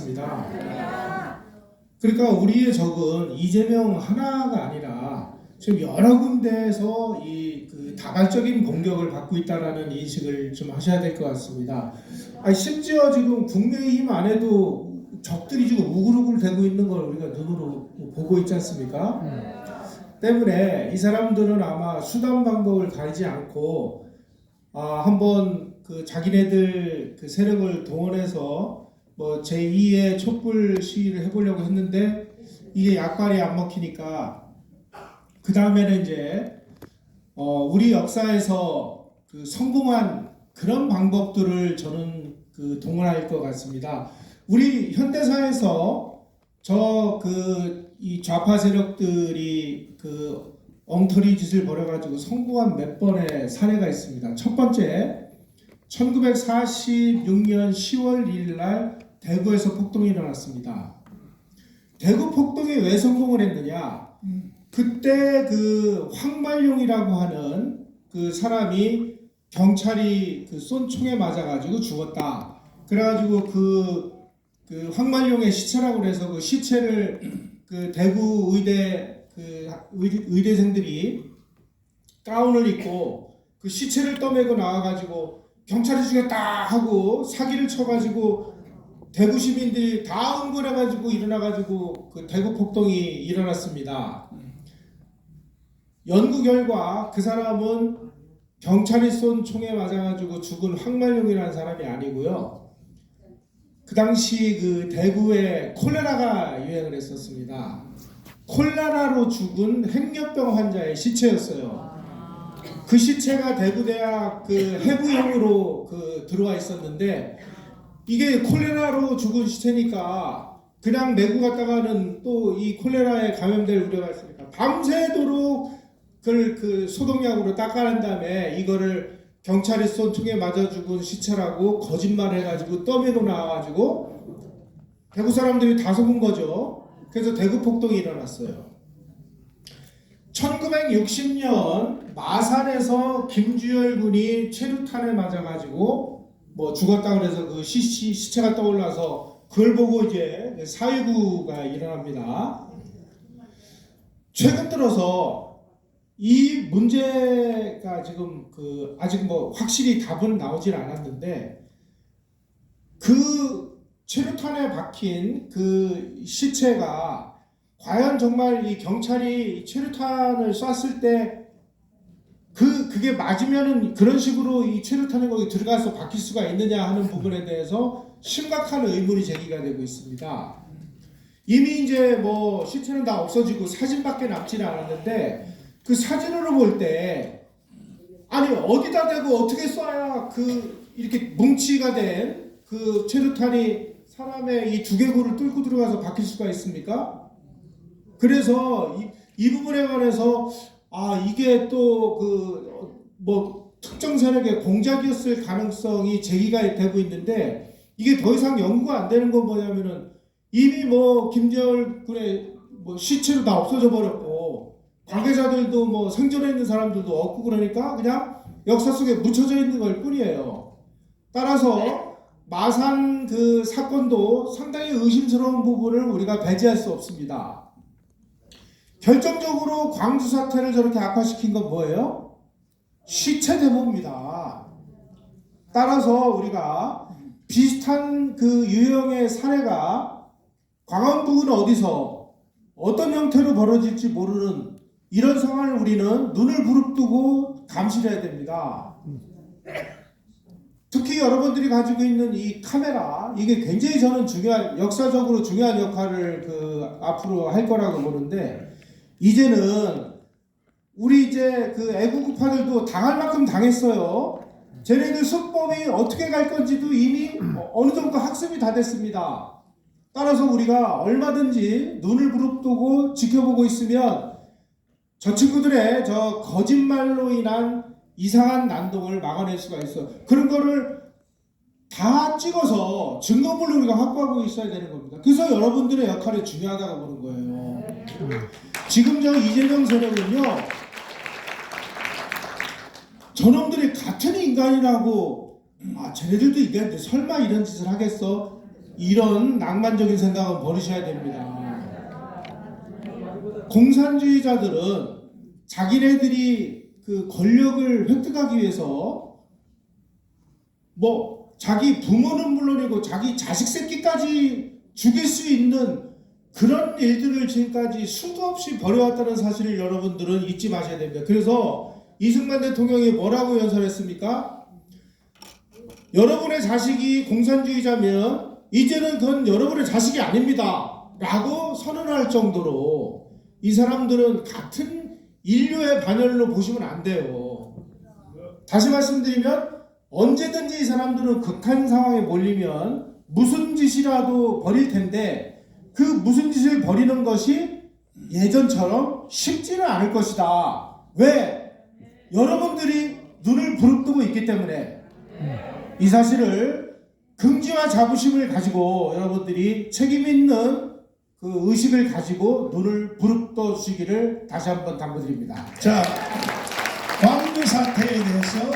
같습니다. 그러니까 우리의 적은 이재명 하나가 아니라 지금 여러 군데에서 그 다발적인 공격을 받고 있다라는 인식을 좀 하셔야 될 것 같습니다. 심지어 지금 국민의힘 안에도 적들이 지금 우글우글 대고 있는 걸 우리가 눈으로 보고 있지 않습니까? 때문에 이 사람들은 아마 수단 방법을 가리지 않고 한번 그 자기네들 그 세력을 동원해서 뭐 제2의 촛불 시위를 해보려고 했는데 이게 약발이 안 먹히니까 그 다음에는 이제 우리 역사에서 그 성공한 그런 방법들을 저는 그 동원할 것 같습니다. 우리 현대사에서 이 좌파 세력들이 그 엉터리 짓을 벌여가지고 성공한 몇 번의 사례가 있습니다. 첫 번째, 1946년 10월 1일 날 대구에서 폭동이 일어났습니다. 대구 폭동이 왜 성공을 했느냐? 그때 그 황말용이라고 하는 그 사람이 경찰이 그 쏜 총에 맞아가지고 죽었다. 그래가지고 그 황말용의 시체라고 그래서 그 시체를 그 대구 의대 의대생들이 가운을 입고 그 시체를 떠매고 나와가지고 경찰이 죽였다 하고 사기를 쳐가지고 대구 시민들이 다 응원해가지고 일어나가지고 그 대구 폭동이 일어났습니다. 연구 결과 그 사람은 경찰이 쏜 총에 맞아가지고 죽은 황말용이라는 사람이 아니고요. 그 당시 그 대구에 콜레라가 유행을 했었습니다. 콜레라로 죽은 행렬병 환자의 시체였어요. 그 시체가 대구대학 그 해부형으로 들어와 있었는데 이게 콜레라로 죽은 시체니까 그냥 내고 갔다가는 또 이 콜레라에 감염될 우려가 있으니까 밤새도록 그걸 그 소독약으로 닦아낸 다음에 이거를 경찰이 쏜 총에 맞아 죽은 시체라고 거짓말 해가지고 떠밀고 나와가지고 대구 사람들이 다 속은 거죠. 그래서 대구 폭동이 일어났어요. 1960년 마산에서 김주열 군이 최루탄에 맞아가지고 뭐 죽었다 그래서 그 시체가 떠올라서 그걸 보고 이제 사유구가 일어납니다. 최근 들어서 이 문제가 지금 아직 뭐 확실히 답은 나오질 않았는데 그 최루탄에 박힌 그 시체가 과연 정말 이 경찰이 최루탄을 쐈을 때 그게 맞으면은 그런 식으로 이 최루탄이 거기 들어가서 박힐 수가 있느냐 하는 부분에 대해서 심각한 의문이 제기가 되고 있습니다. 이미 이제 뭐 시체는 다 없어지고 사진밖에 남지는 않았는데 그 사진으로 볼 때 아니 어디다 대고 어떻게 쏴야 이렇게 뭉치가 된 그 최루탄이 사람의 이 두개골을 뚫고 들어가서 박힐 수가 있습니까? 그래서 이 부분에 관해서 이게 또 뭐 특정 세력의 공작이었을 가능성이 제기가 되고 있는데 이게 더 이상 연구가 안 되는 건 뭐냐면은 이미 뭐 김재열 군의 뭐 시체도 다 없어져 버렸고 관계자들도 뭐 생존해 있는 사람들도 없고 그러니까 그냥 역사 속에 묻혀져 있는 걸 뿐이에요. 따라서 마산 그 사건도 상당히 의심스러운 부분을 우리가 배제할 수 없습니다. 결정적으로 광주 사태를 저렇게 악화시킨 건 뭐예요? 시체 대모입니다. 따라서 우리가 비슷한 그 유형의 사례가 광안북은 어디서 어떤 형태로 벌어질지 모르는 이런 상황을 우리는 눈을 부릅뜨고 감시해야 됩니다. 특히 여러분들이 가지고 있는 이 카메라 이게 굉장히 저는 역사적으로 중요한 역할을 앞으로 할 거라고 보는데 이제는 우리 이제 그 애국우파들도 당할 만큼 당했어요. 쟤네들 수법이 어떻게 갈 건지도 이미 어느 정도 학습이 다 됐습니다. 따라서 우리가 얼마든지 눈을 부릅뜨고 지켜보고 있으면 저 친구들의 저 거짓말로 인한 이상한 난동을 막아낼 수가 있어. 그런 거를 다 찍어서 증거물로 우리가 확보하고 있어야 되는 겁니다. 그래서 여러분들의 역할이 중요하다고 보는 거예요. 지금 저 이재명 세력은요, 저놈들이 같은 인간이라고 쟤네들도 이게 설마 이런 짓을 하겠어? 이런 낭만적인 생각은 버리셔야 됩니다. 공산주의자들은 자기네들이 그 권력을 획득하기 위해서 뭐 자기 부모는 물론이고 자기 자식 새끼까지 죽일 수 있는 그런 일들을 지금까지 수도 없이 벌여왔다는 사실을 여러분들은 잊지 마셔야 됩니다. 그래서 이승만 대통령이 뭐라고 연설했습니까? 여러분의 자식이 공산주의자면 이제는 그건 여러분의 자식이 아닙니다 라고 선언할 정도로 이 사람들은 같은 인류의 반열로 보시면 안 돼요. 다시 말씀드리면 언제든지 이 사람들은 극한 상황에 몰리면 무슨 짓이라도 벌일 텐데 그 무슨 짓을 벌이는 것이 예전처럼 쉽지는 않을 것이다. 왜? 여러분들이 눈을 부릅뜨고 있기 때문에. 이 사실을 긍지와 자부심을 가지고 여러분들이 책임 있는 그 의식을 가지고 눈을 부릅떠 주시기를 다시 한번 당부드립니다. 자, 광주 사태에 대해서